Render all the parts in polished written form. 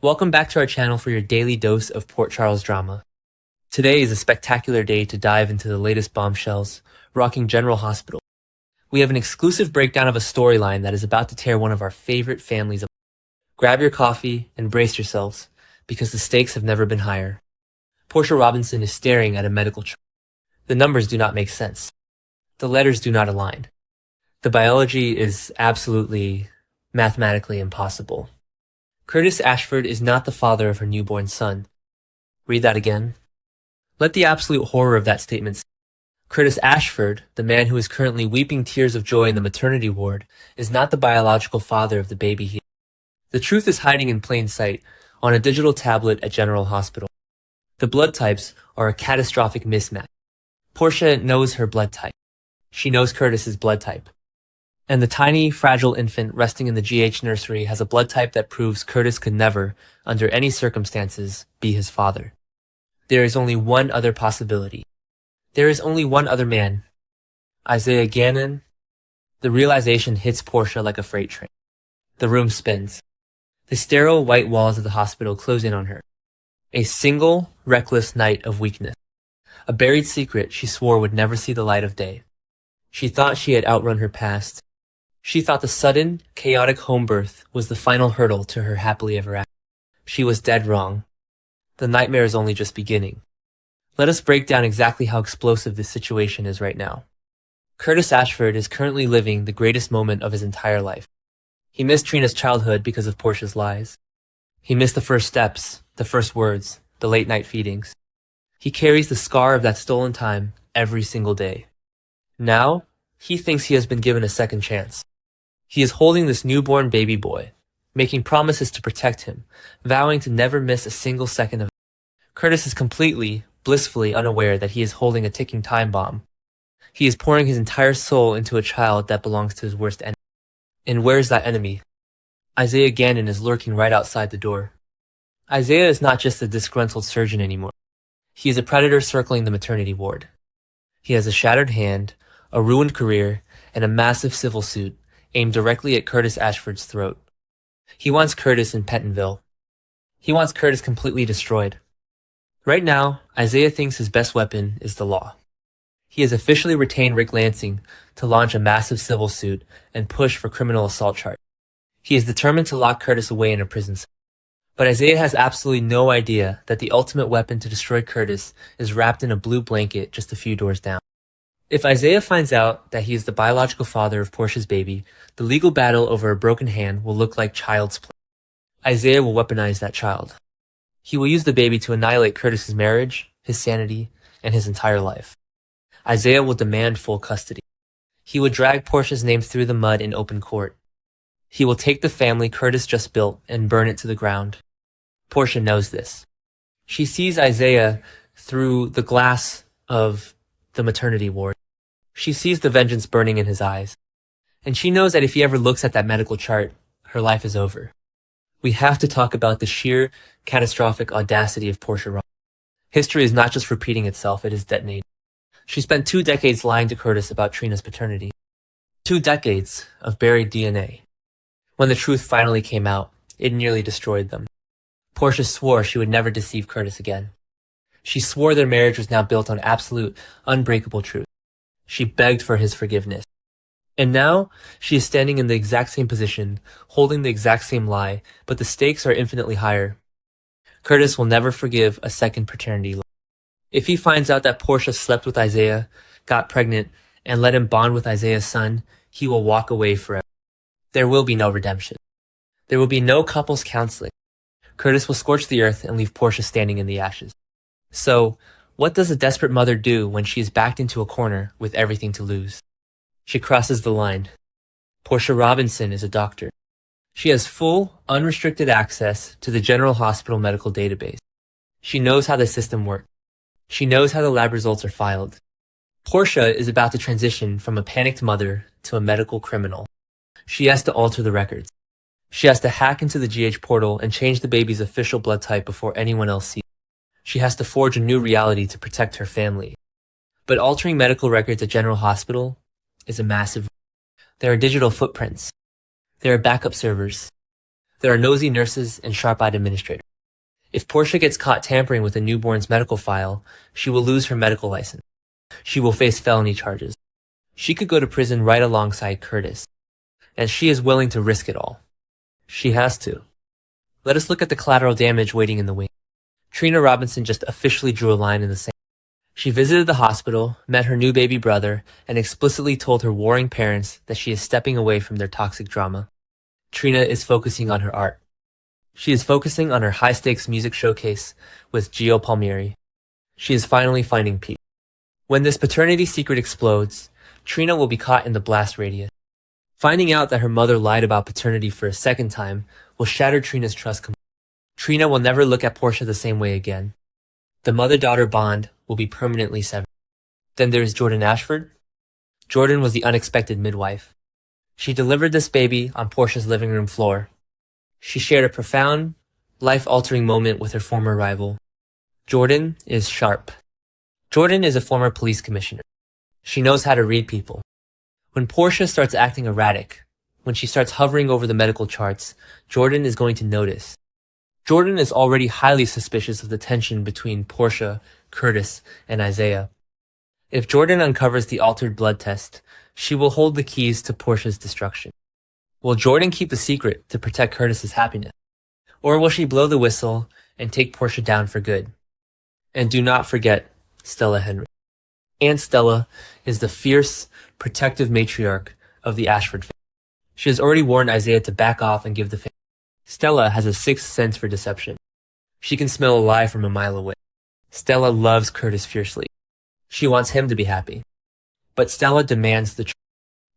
Welcome back to our channel for your daily dose of Port Charles drama. Today is a spectacular day to dive into the latest bombshells rocking General Hospital. We have an exclusive breakdown of a storyline that is about to tear one of our favorite families apart. Grab your coffee and brace yourselves, because the stakes have never been higher. Portia Robinson is staring at a medical chart. The numbers do not make sense. The letters do not align. The biology is absolutely mathematically impossible. Curtis Ashford is not the father of her newborn son. Read that again. Let the absolute horror of that statement sink. Curtis Ashford, the man who is currently weeping tears of joy in the maternity ward, is not the biological father of the baby he. The truth is hiding in plain sight on a digital tablet at General Hospital. The blood types are a catastrophic mismatch. Portia knows her blood type. She knows Curtis's blood type. And the tiny, fragile infant resting in the GH nursery has a blood type that proves Curtis could never, under any circumstances, be his father. There is only one other possibility. There is only one other man. Isaiah Gannon. The realization hits Portia like a freight train. The room spins. The sterile white walls of the hospital close in on her. A single, reckless night of weakness. A buried secret she swore would never see the light of day. She thought she had outrun her past. She thought the sudden, chaotic home birth was the final hurdle to her happily ever after. She was dead wrong. The nightmare is only just beginning. Let us break down exactly how explosive this situation is right now. Curtis Ashford is currently living the greatest moment of his entire life. He missed Trina's childhood because of Portia's lies. He missed the first steps, the first words, the late night feedings. He carries the scar of that stolen time every single day. Now, he thinks he has been given a second chance. He is holding this newborn baby boy, making promises to protect him, vowing to never miss a single second of it. Curtis is completely, blissfully unaware that he is holding a ticking time bomb. He is pouring his entire soul into a child that belongs to his worst enemy. And where's that enemy? Isaiah Gannon is lurking right outside the door. Isaiah is not just a disgruntled surgeon anymore. He is a predator circling the maternity ward. He has a shattered hand, a ruined career, and a massive civil suit aimed directly at Curtis Ashford's throat. He wants Curtis in Pentonville. He wants Curtis completely destroyed. Right now, Isaiah thinks his best weapon is the law. He has officially retained Rick Lansing to launch a massive civil suit and push for criminal assault charge. He is determined to lock Curtis away in a prison cell. But Isaiah has absolutely no idea that the ultimate weapon to destroy Curtis is wrapped in a blue blanket just a few doors down. If Isaiah finds out that he is the biological father of Portia's baby, the legal battle over a broken hand will look like child's play. Isaiah will weaponize that child. He will use the baby to annihilate Curtis's marriage, his sanity, and his entire life. Isaiah will demand full custody. He will drag Portia's name through the mud in open court. He will take the family Curtis just built and burn it to the ground. Portia knows this. She sees Isaiah through the glass of the maternity ward. She sees the vengeance burning in his eyes. And she knows that if he ever looks at that medical chart, her life is over. We have to talk about the sheer, catastrophic audacity of Portia Robinson. History is not just repeating itself, it is detonating. She spent 2 decades lying to Curtis about Trina's paternity. 2 decades of buried DNA. When the truth finally came out, it nearly destroyed them. Portia swore she would never deceive Curtis again. She swore their marriage was now built on absolute, unbreakable truth. She begged for his forgiveness. And now, she is standing in the exact same position, holding the exact same lie, but the stakes are infinitely higher. Curtis will never forgive a second paternity lie. If he finds out that Portia slept with Isaiah, got pregnant, and let him bond with Isaiah's son, he will walk away forever. There will be no redemption. There will be no couples counseling. Curtis will scorch the earth and leave Portia standing in the ashes. So, what does a desperate mother do when she is backed into a corner with everything to lose? She crosses the line. Portia Robinson is a doctor. She has full, unrestricted access to the General Hospital medical database. She knows how the system works. She knows how the lab results are filed. Portia is about to transition from a panicked mother to a medical criminal. She has to alter the records. She has to hack into the GH portal and change the baby's official blood type before anyone else sees it. She has to forge a new reality to protect her family. But altering medical records at General Hospital is a massive. There are digital footprints. There are backup servers. There are nosy nurses and sharp-eyed administrators. If Portia gets caught tampering with a newborn's medical file, she will lose her medical license. She will face felony charges. She could go to prison right alongside Curtis. And she is willing to risk it all. She has to. Let us look at the collateral damage waiting in the wing. Trina Robinson just officially drew a line in the sand. She visited the hospital, met her new baby brother, and explicitly told her warring parents that she is stepping away from their toxic drama. Trina is focusing on her art. She is focusing on her high-stakes music showcase with Gio Palmieri. She is finally finding peace. When this paternity secret explodes, Trina will be caught in the blast radius. Finding out that her mother lied about paternity for a second time will shatter Trina's trust completely. Trina will never look at Portia the same way again. The mother-daughter bond will be permanently severed. Then there is Jordan Ashford. Jordan was the unexpected midwife. She delivered this baby on Portia's living room floor. She shared a profound, life-altering moment with her former rival. Jordan is sharp. Jordan is a former police commissioner. She knows how to read people. When Portia starts acting erratic, when she starts hovering over the medical charts, Jordan is going to notice. Jordan is already highly suspicious of the tension between Portia, Curtis, and Isaiah. If Jordan uncovers the altered blood test, she will hold the keys to Portia's destruction. Will Jordan keep the secret to protect Curtis's happiness? Or will she blow the whistle and take Portia down for good? And do not forget Stella Henry. Aunt Stella is the fierce, protective matriarch of the Ashford family. She has already warned Isaiah to back off and give the family. Stella has a sixth sense for deception. She can smell a lie from a mile away. Stella loves Curtis fiercely. She wants him to be happy. But Stella demands the truth.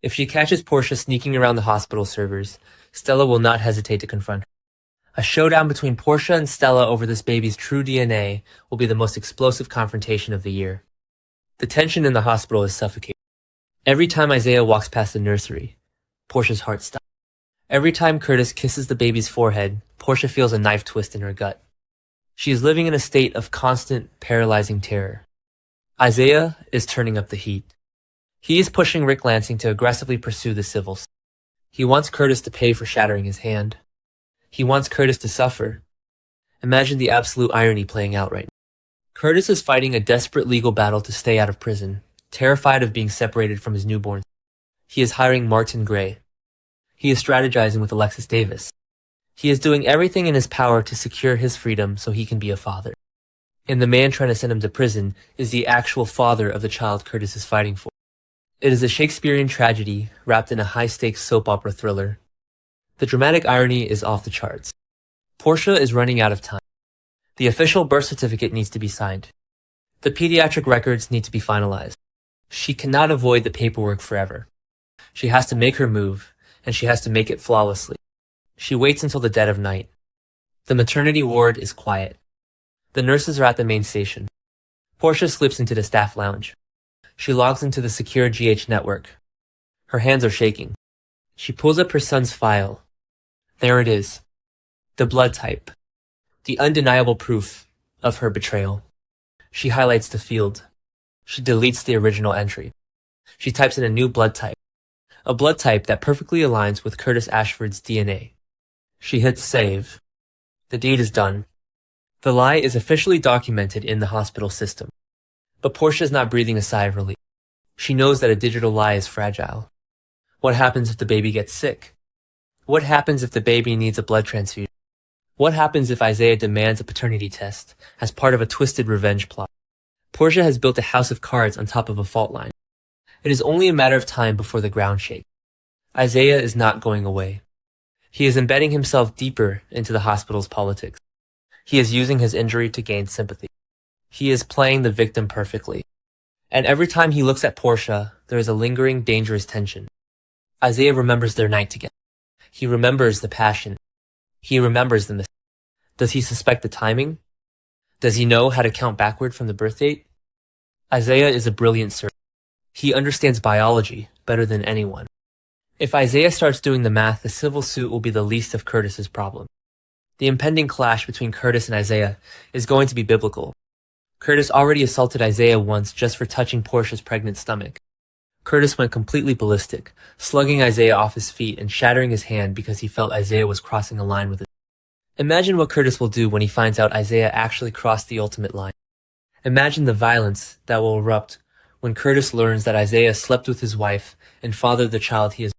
If she catches Portia sneaking around the hospital servers, Stella will not hesitate to confront her. A showdown between Portia and Stella over this baby's true DNA will be the most explosive confrontation of the year. The tension in the hospital is suffocating. Every time Isaiah walks past the nursery, Portia's heart stops. Every time Curtis kisses the baby's forehead, Portia feels a knife twist in her gut. She is living in a state of constant, paralyzing terror. Isaiah is turning up the heat. He is pushing Rick Lansing to aggressively pursue the civils. He wants Curtis to pay for shattering his hand. He wants Curtis to suffer. Imagine the absolute irony playing out right now. Curtis is fighting a desperate legal battle to stay out of prison, terrified of being separated from his newborn. He is hiring Martin Gray. He is strategizing with Alexis Davis. He is doing everything in his power to secure his freedom so he can be a father. And the man trying to send him to prison is the actual father of the child Curtis is fighting for. It is a Shakespearean tragedy wrapped in a high-stakes soap opera thriller. The dramatic irony is off the charts. Portia is running out of time. The official birth certificate needs to be signed. The pediatric records need to be finalized. She cannot avoid the paperwork forever. She has to make her move, and she has to make it flawlessly. She waits until the dead of night. The maternity ward is quiet. The nurses are at the main station. Portia slips into the staff lounge. She logs into the secure GH network. Her hands are shaking. She pulls up her son's file. There it is. The blood type. The undeniable proof of her betrayal. She highlights the field. She deletes the original entry. She types in a new blood type. A blood type that perfectly aligns with Curtis Ashford's DNA. She hits save. The deed is done. The lie is officially documented in the hospital system. But Portia is not breathing a sigh of relief. She knows that a digital lie is fragile. What happens if the baby gets sick? What happens if the baby needs a blood transfusion? What happens if Isaiah demands a paternity test as part of a twisted revenge plot? Portia has built a house of cards on top of a fault line. It is only a matter of time before the ground shakes. Isaiah is not going away. He is embedding himself deeper into the hospital's politics. He is using his injury to gain sympathy. He is playing the victim perfectly. And every time he looks at Portia, there is a lingering, dangerous tension. Isaiah remembers their night together. He remembers the passion. He remembers the mistake. Does he suspect the timing? Does he know how to count backward from the birth date? Isaiah is a brilliant surgeon. He understands biology better than anyone. If Isaiah starts doing the math, the civil suit will be the least of Curtis's problem. The impending clash between Curtis and Isaiah is going to be biblical. Curtis already assaulted Isaiah once just for touching Portia's pregnant stomach. Curtis went completely ballistic, slugging Isaiah off his feet and shattering his hand because he felt Isaiah was crossing a line with it. Imagine what Curtis will do when he finds out Isaiah actually crossed the ultimate line. Imagine the violence that will erupt when Curtis learns that Isaiah slept with his wife and fathered the child he is.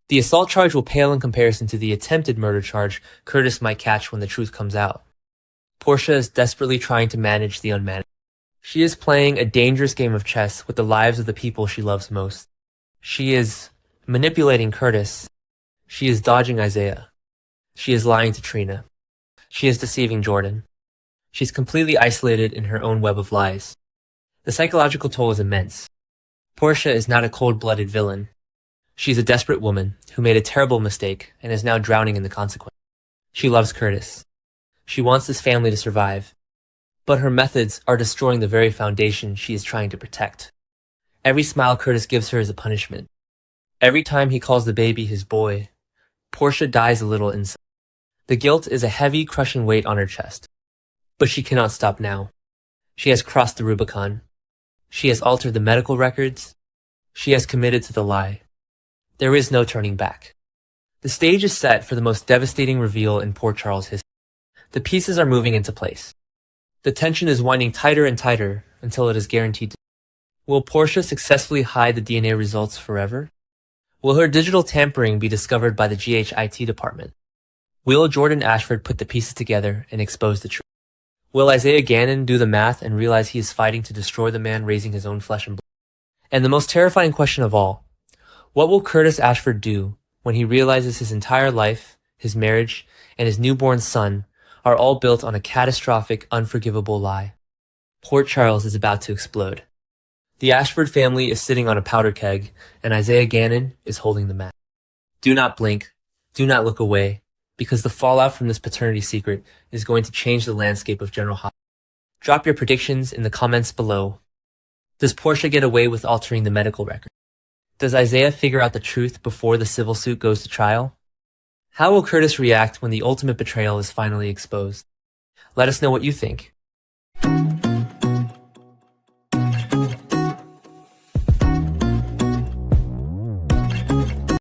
The assault charge will pale in comparison to the attempted murder charge Curtis might catch when the truth comes out. Portia is desperately trying to manage the unmanageable. She is playing a dangerous game of chess with the lives of the people she loves most. She is manipulating Curtis. She is dodging Isaiah. She is lying to Trina. She is deceiving Jordan. She's completely isolated in her own web of lies. The psychological toll is immense. Portia is not a cold-blooded villain. She's a desperate woman who made a terrible mistake and is now drowning in the consequence. She loves Curtis. She wants this family to survive. But her methods are destroying the very foundation she is trying to protect. Every smile Curtis gives her is a punishment. Every time he calls the baby his boy, Portia dies a little inside. The guilt is a heavy, crushing weight on her chest. But she cannot stop now. She has crossed the Rubicon. She has altered the medical records. She has committed to the lie. There is no turning back. The stage is set for the most devastating reveal in Port Charles history. The pieces are moving into place. The tension is winding tighter and tighter until it is guaranteed. Will Portia successfully hide the DNA results forever? Will her digital tampering be discovered by the GHIT department? Will Jordan Ashford put the pieces together and expose the truth? Will Isaiah Gannon do the math and realize he is fighting to destroy the man raising his own flesh and blood? And the most terrifying question of all, what will Curtis Ashford do when he realizes his entire life, his marriage, and his newborn son are all built on a catastrophic, unforgivable lie? Port Charles is about to explode. The Ashford family is sitting on a powder keg, and Isaiah Gannon is holding the map. Do not blink. Do not look away, because the fallout from this paternity secret is going to change the landscape of General Hospital. Drop your predictions in the comments below. Does Portia get away with altering the medical record? Does Isaiah figure out the truth before the civil suit goes to trial? How will Curtis react when the ultimate betrayal is finally exposed? Let us know what you think.